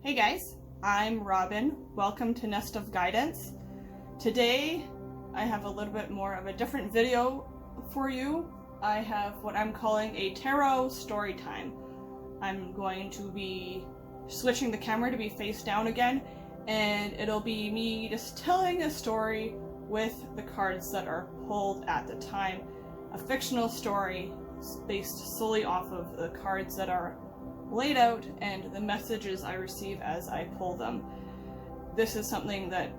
Hey guys, I'm Robin. Welcome to Nest of Guidance. Today I have a little bit more of a different video for you. I have what I'm calling a tarot story time. I'm going to be switching the camera to be face down again, and it'll be me just telling a story with the cards that are pulled at the time. A fictional story based solely off of the cards that are laid out and the messages I receive as I pull them. This is something that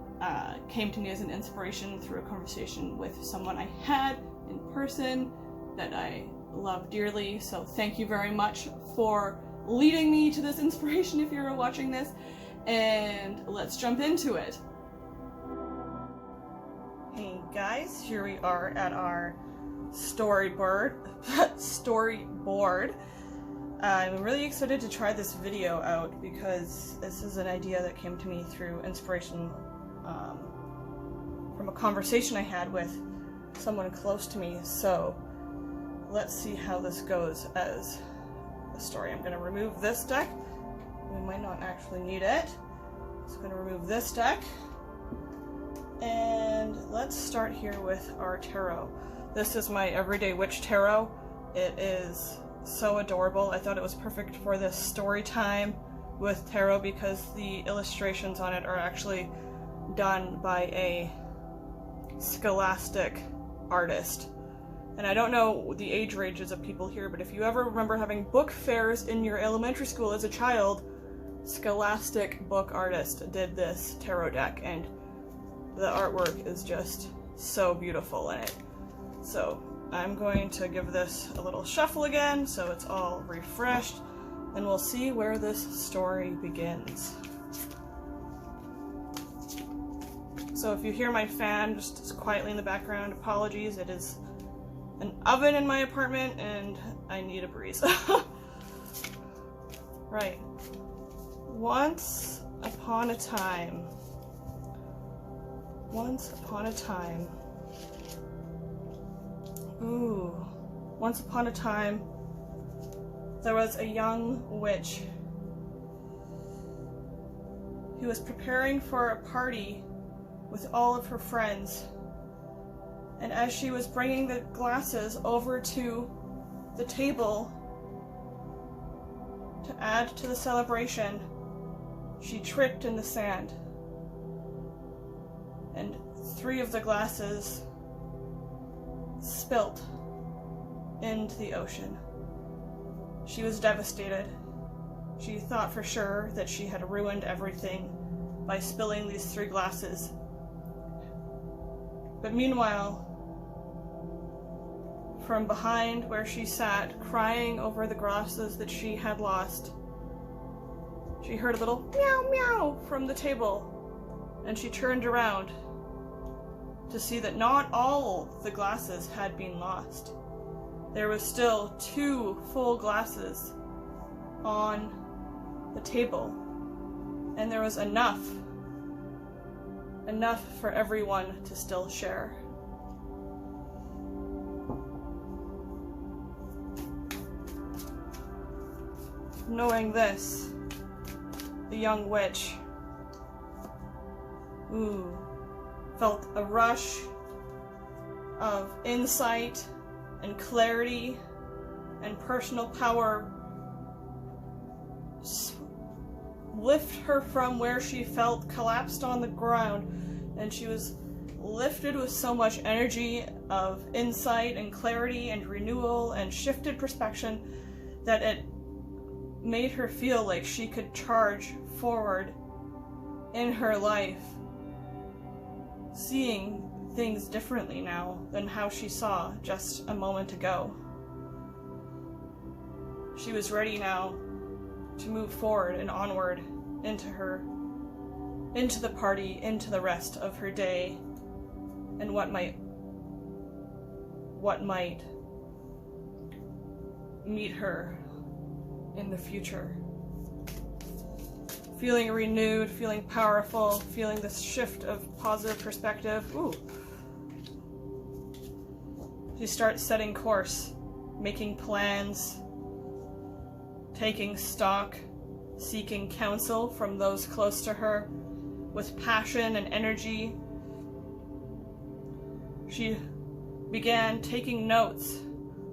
came to me as an inspiration through a conversation with someone I had in person that I love dearly. So thank you very much for leading me to this inspiration if you're watching this, and let's jump into it. Hey guys, here we are at our storyboard. I'm really excited to try this video out because this is an idea that came to me through inspiration from a conversation I had with someone close to me. So let's see how this goes as a story. I'm going to remove this deck. We might not actually need it. So I'm going to remove this deck. And let's start here with our tarot. This is my Everyday Witch Tarot. It is so adorable. I thought it was perfect for this story time with tarot because the illustrations on it are actually done by a scholastic artist. And I don't know the age ranges of people here, but if you ever remember having book fairs in your elementary school as a child, scholastic book artist did this tarot deck, and the artwork is just so beautiful in it. So I'm going to give this a little shuffle again so it's all refreshed, and we'll see where this story begins. So if you hear my fan just quietly in the background, apologies. It is an oven in my apartment and I need a breeze. Right. Once upon a time. Once upon a time, there was a young witch who was preparing for a party with all of her friends. And as she was bringing the glasses over to the table to add to the celebration, she tripped in the sand. And 3 of the glasses spilt into the ocean. She was devastated. She thought for sure that she had ruined everything by spilling these 3 glasses. But meanwhile, from behind where she sat, crying over the glasses that she had lost, she heard a little meow meow from the table, and she turned around to see that not all the glasses had been lost. There was still 2 full glasses on the table, and there was enough for everyone to still share. Knowing this, the young witch felt a rush of insight and clarity and personal power lift her from where she felt collapsed on the ground, and she was lifted with so much energy of insight and clarity and renewal and shifted perspective that it made her feel like she could charge forward in her life, seeing things differently now than how she saw just a moment ago. She was ready now to move forward and onward into the party, into the rest of her day, and what might meet her in the future. Feeling renewed, feeling powerful, feeling this shift of positive perspective. She starts setting course, making plans, taking stock, seeking counsel from those close to her with passion and energy. She began taking notes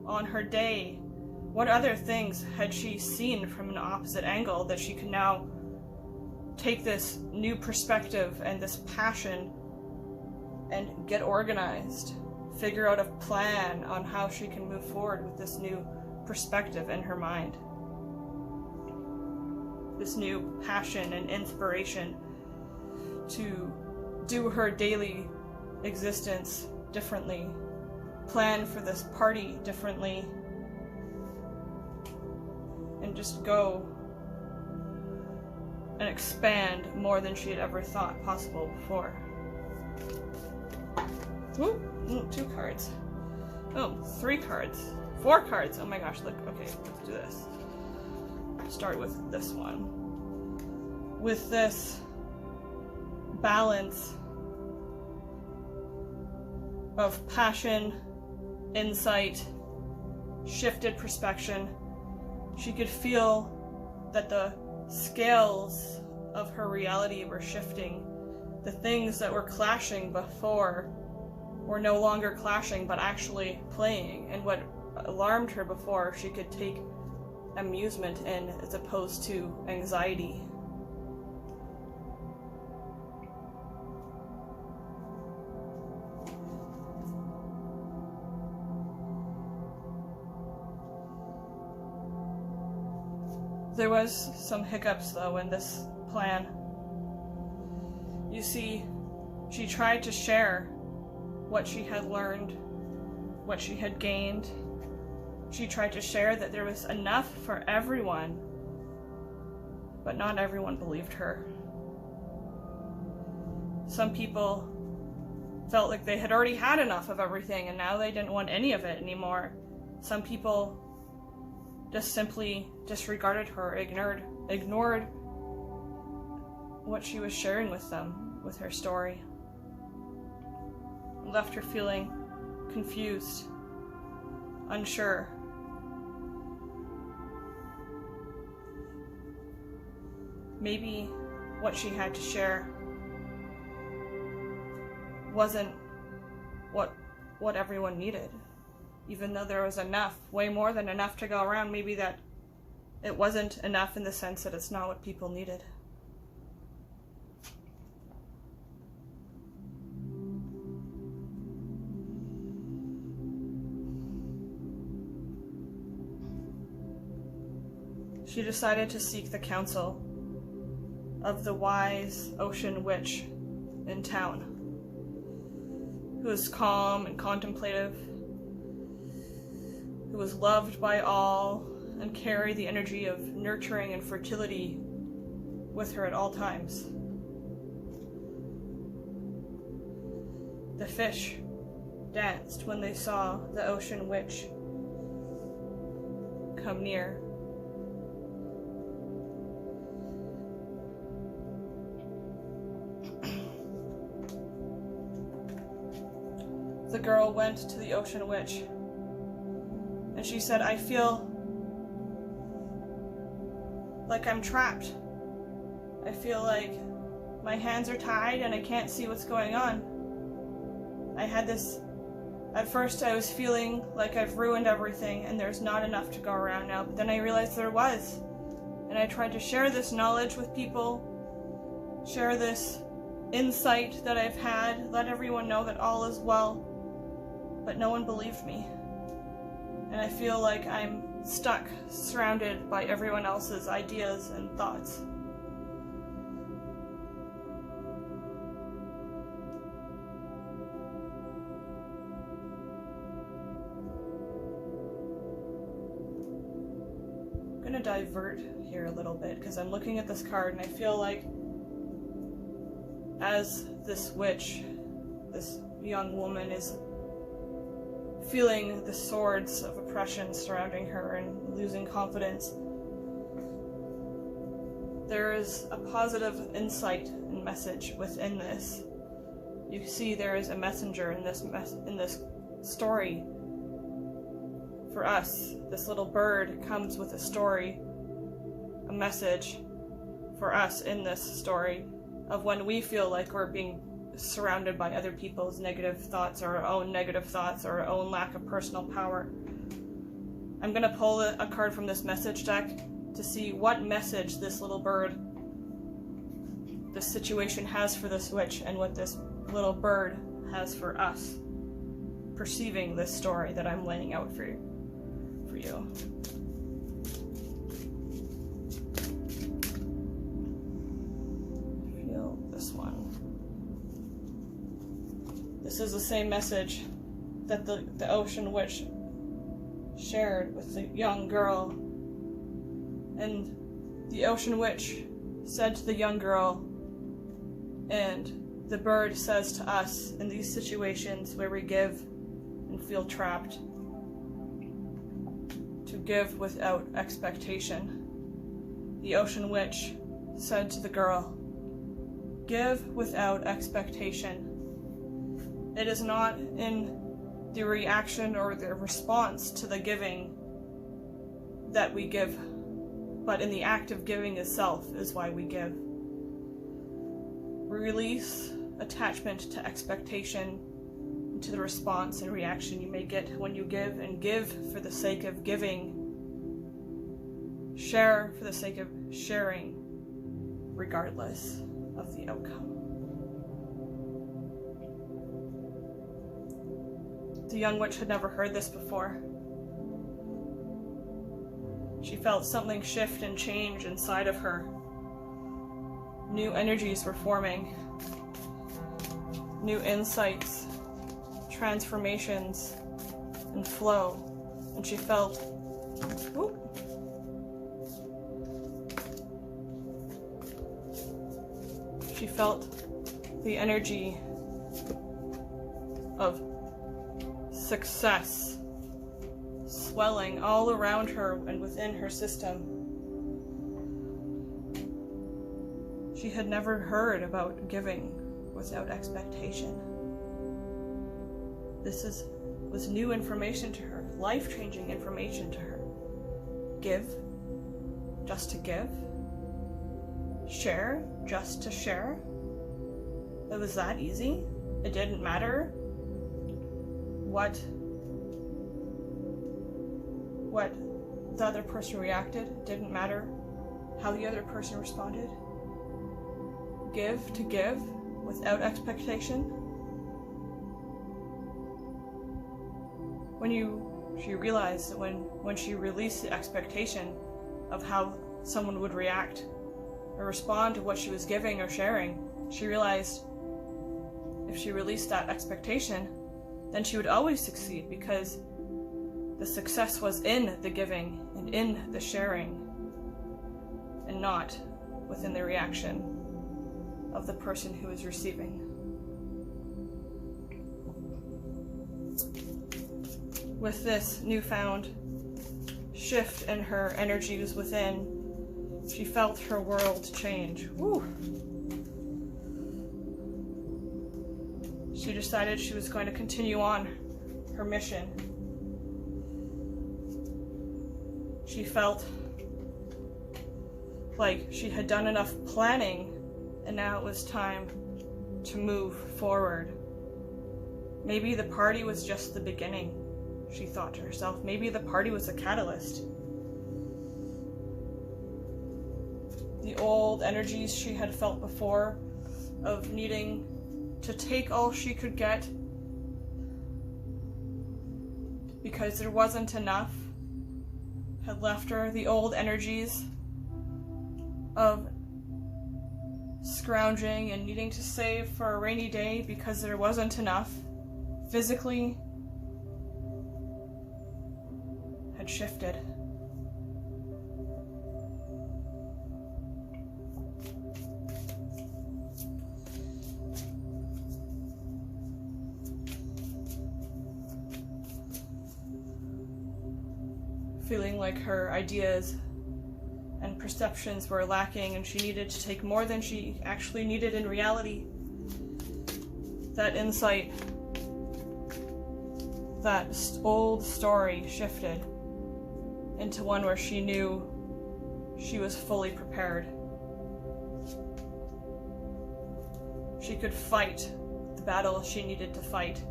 on her day. What other things had she seen from an opposite angle that she could now take this new perspective and this passion and get organized, figure out a plan on how she can move forward with this new perspective in her mind, this new passion and inspiration to do her daily existence differently, plan for this party differently, and just go and expand more than she had ever thought possible before. Ooh, 2 cards. Oh, 3 cards. 4 cards. Oh my gosh, look. Okay, let's do this. Start with this one. With this balance of passion, insight, shifted perspective, she could feel that the scales of her reality were shifting. The things that were clashing before were no longer clashing, but actually playing. And what alarmed her before, she could take amusement in, as opposed to anxiety. There was some hiccups, though, in this plan. You see, she tried to share what she had learned, what she had gained. She tried to share that there was enough for everyone, but not everyone believed her. Some people felt like they had already had enough of everything and now they didn't want any of it anymore. Some people just simply disregarded her, ignored what she was sharing with them, with her story. It left her feeling confused, unsure. Maybe what she had to share wasn't what everyone needed. Even though there was enough, way more than enough to go around, maybe that it wasn't enough in the sense that it's not what people needed. She decided to seek the counsel of the wise ocean witch in town, who was calm and contemplative, who was loved by all and carried the energy of nurturing and fertility with her at all times. The fish danced when they saw the ocean witch come near. The girl went to the ocean witch and she said, "I feel like I'm trapped. I feel like my hands are tied and I can't see what's going on. At first I was feeling like I've ruined everything and there's not enough to go around now, but then I realized there was. And I tried to share this knowledge with people, share this insight that I've had, let everyone know that all is well, but no one believed me. And I feel like I'm stuck, surrounded by everyone else's ideas and thoughts." I'm gonna divert here a little bit because I'm looking at this card and I feel like as this witch, this young woman, is feeling the swords of oppression surrounding her and losing confidence, there is a positive insight and message within this. You see there is a messenger in this story. For us, this little bird comes with a story, a message, for us in this story of when we feel like we're being surrounded by other people's negative thoughts or our own negative thoughts or our own lack of personal power. I'm going to pull a card from this message deck to see what message this little bird, this situation has for this witch, and what this little bird has for us perceiving this story that I'm laying out for you. Feel this one. This is the same message that the ocean witch shared with the young girl. And the ocean witch said to the young girl, and the bird says to us in these situations where we give and feel trapped, to give without expectation. The ocean witch said to the girl, give without expectation. It is not in the reaction or the response to the giving that we give, but in the act of giving itself is why we give. Release attachment to expectation, to the response and reaction you may get when you give, and give for the sake of giving. Share for the sake of sharing, regardless of the outcome. The young witch had never heard this before. She felt something shift and change inside of her. New energies were forming. New insights, transformations, and flow. And she felt, she felt the energy of success swelling all around her and within her system. She had never heard about giving without expectation. This was new information to her, life-changing information to her. Give, just to give. Share, just to share. It was that easy. It didn't matter what the other person reacted. It didn't matter how the other person responded. Give to give without expectation. She realized that when she released the expectation of how someone would react or respond to what she was giving or sharing, she realized if she released that expectation, then she would always succeed, because the success was in the giving and in the sharing, and not within the reaction of the person who is receiving. With this newfound shift in her energies within, she felt her world change. Woo. She decided she was going to continue on her mission. She felt like she had done enough planning, and now it was time to move forward. Maybe the party was just the beginning, she thought to herself. Maybe the party was a catalyst. The old energies she had felt before of needing to take all she could get because there wasn't enough had left her. The old energies of scrounging and needing to save for a rainy day because there wasn't enough physically had shifted. Feeling like her ideas and perceptions were lacking and she needed to take more than she actually needed in reality. That insight, that old story shifted into one where she knew she was fully prepared she could fight the battle she needed to fight.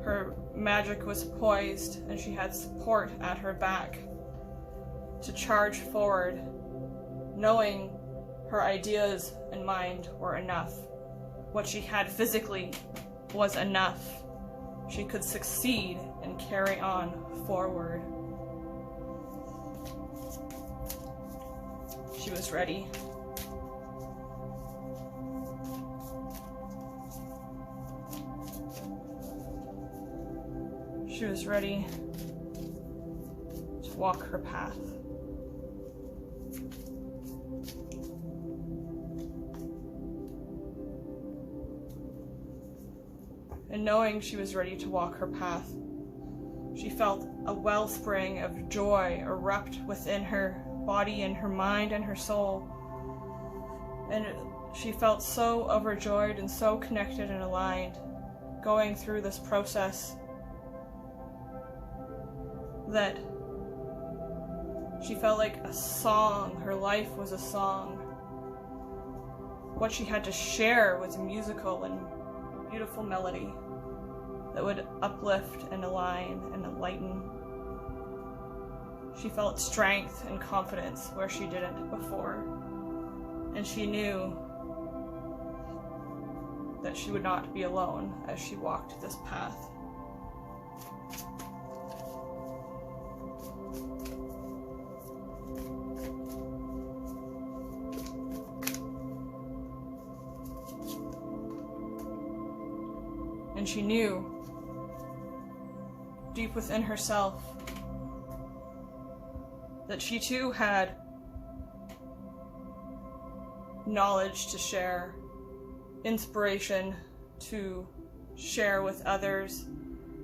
Her magic was poised, and she had support at her back to charge forward, knowing her ideas and mind were enough. What she had physically was enough. She could succeed and carry on forward. She was ready. She was ready to walk her path. And knowing she was ready to walk her path, she felt a wellspring of joy erupt within her body and her mind and her soul. And she felt so overjoyed and so connected and aligned going through this process that she felt like a song. Her life was a song. What she had to share was a musical and beautiful melody that would uplift and align and enlighten. She felt strength and confidence where she didn't before, and she knew that she would not be alone as she walked this path. And she knew deep within herself that she too had knowledge to share, inspiration to share with others,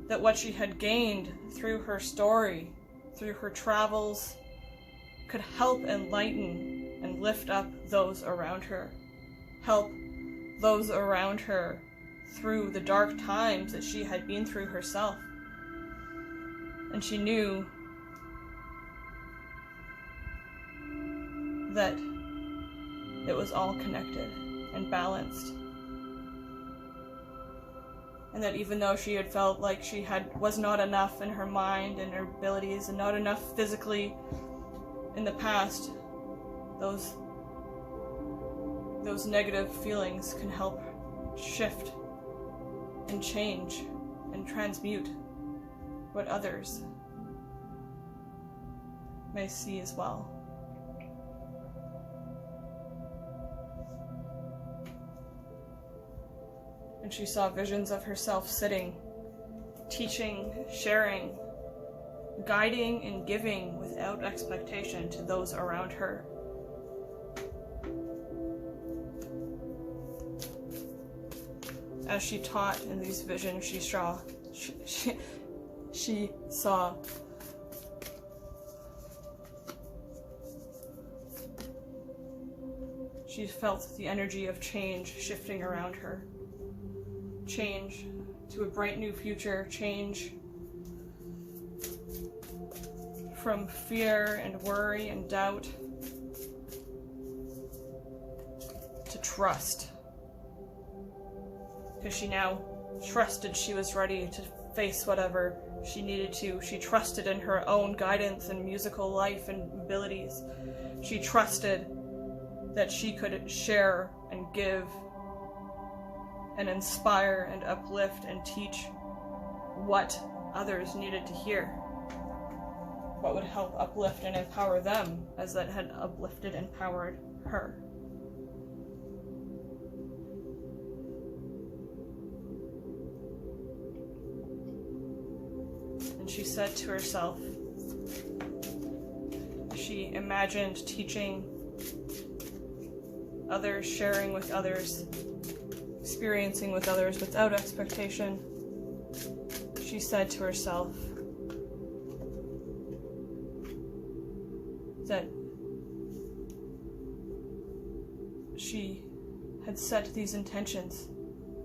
that what she had gained through her story, through her travels, could help enlighten and lift up those around her, help those around her through the dark times that she had been through herself. And she knew that it was all connected and balanced. And that even though she had felt like she was not enough in her mind and her abilities and not enough physically in the past, those negative feelings can help shift and change and transmute what others may see as well. And she saw visions of herself sitting, teaching, sharing, guiding and giving without expectation to those around her. As she taught in these visions, she saw she felt the energy of change shifting around her. Change to a bright new future, change from fear and worry and doubt to trust. Because she now trusted she was ready to face whatever she needed to. She trusted in her own guidance and musical life and abilities. She trusted that she could share and give and inspire and uplift and teach what others needed to hear. What would help uplift and empower them as that had uplifted and empowered her. And she said to herself, she imagined teaching others, sharing with others, experiencing with others without expectation. She said to herself that she had set these intentions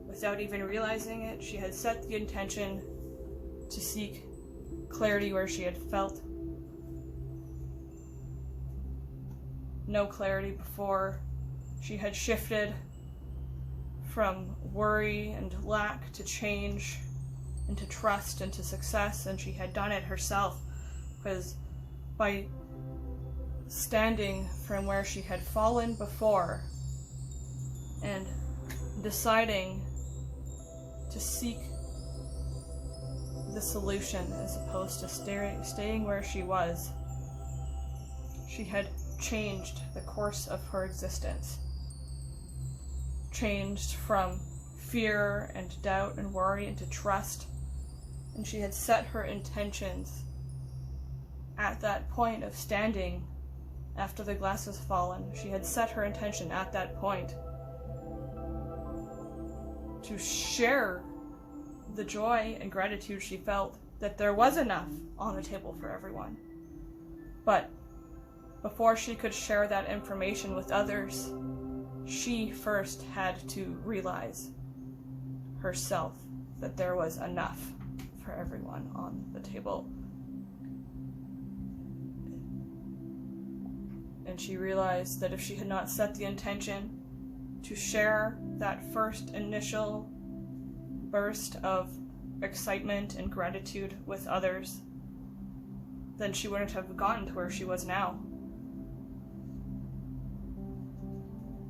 without even realizing it. She had set the intention to seek clarity where she had felt no clarity before. She had shifted from worry and lack to change, into trust, into success, and she had done it herself, because by standing from where she had fallen before and deciding to seek the solution as opposed to staying where she was, she had changed the course of her existence. Changed from fear and doubt and worry into trust, and she had set her intentions at that point of standing after the glass has fallen. She had set her intention at that point to share the joy and gratitude she felt that there was enough on the table for everyone. But before she could share that information with others, she first had to realize herself that there was enough for everyone on the table. And she realized that if she had not set the intention to share that first initial burst of excitement and gratitude with others, then she wouldn't have gotten to where she was now.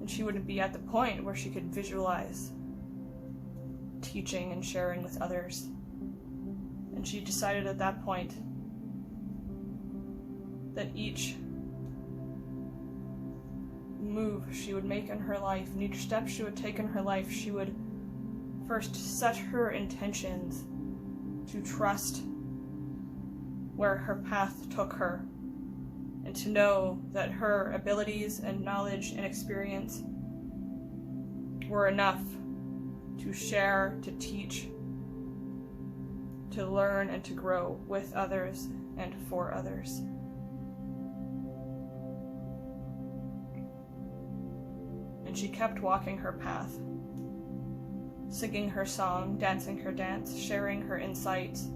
And she wouldn't be at the point where she could visualize teaching and sharing with others. And she decided at that point that each move she would make in her life, and each step she would take in her life, she would first set her intentions to trust where her path took her, and to know that her abilities and knowledge and experience were enough to share, to teach, to learn, and to grow with others and for others. And she kept walking her path, singing her song, dancing her dance, sharing her insights,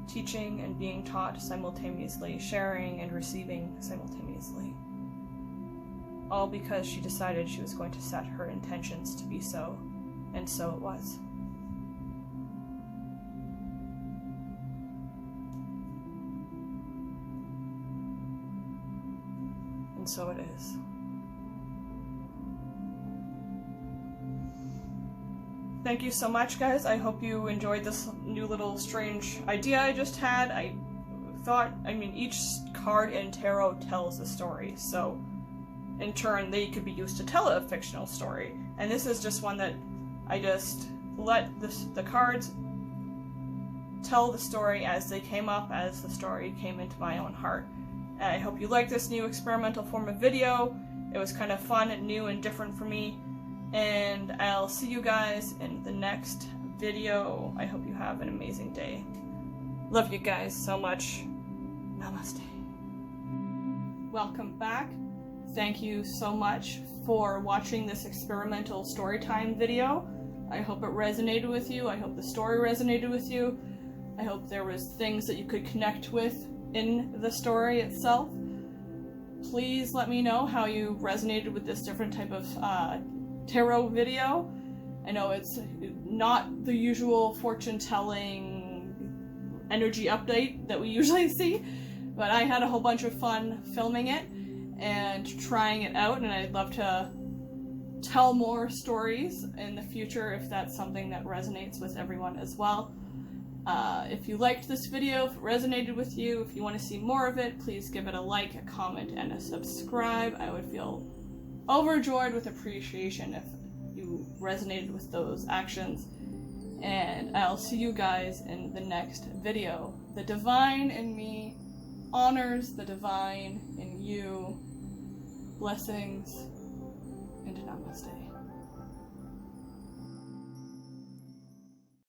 teaching and being taught simultaneously, sharing and receiving simultaneously. All because she decided she was going to set her intentions to be so, and so it was. And so it is. Thank you so much, guys. I hope you enjoyed this new little strange idea I just had. I mean, each card in tarot tells a story, so in turn they could be used to tell a fictional story. And this is just one that I just let the cards tell the story as they came up, as the story came into my own heart. And I hope you like this new experimental form of video. It was kind of fun and new and different for me. And I'll see you guys in the next video. I hope you have an amazing day. Love you guys so much. Namaste. Welcome back. Thank you so much for watching this experimental storytime video. I hope it resonated with you. I hope the story resonated with you. I hope there was things that you could connect with in the story itself. Please let me know how you resonated with this different type of tarot video. I know it's not the usual fortune-telling energy update that we usually see, but I had a whole bunch of fun filming it and trying it out, and I'd love to tell more stories in the future if that's something that resonates with everyone as well. If you liked this video, if it resonated with you, if you want to see more of it, please give it a like, a comment, and a subscribe. I would feel overjoyed with appreciation if you resonated with those actions. And I'll see you guys in the next video. The divine in me honors the divine in you. Blessings and namaste.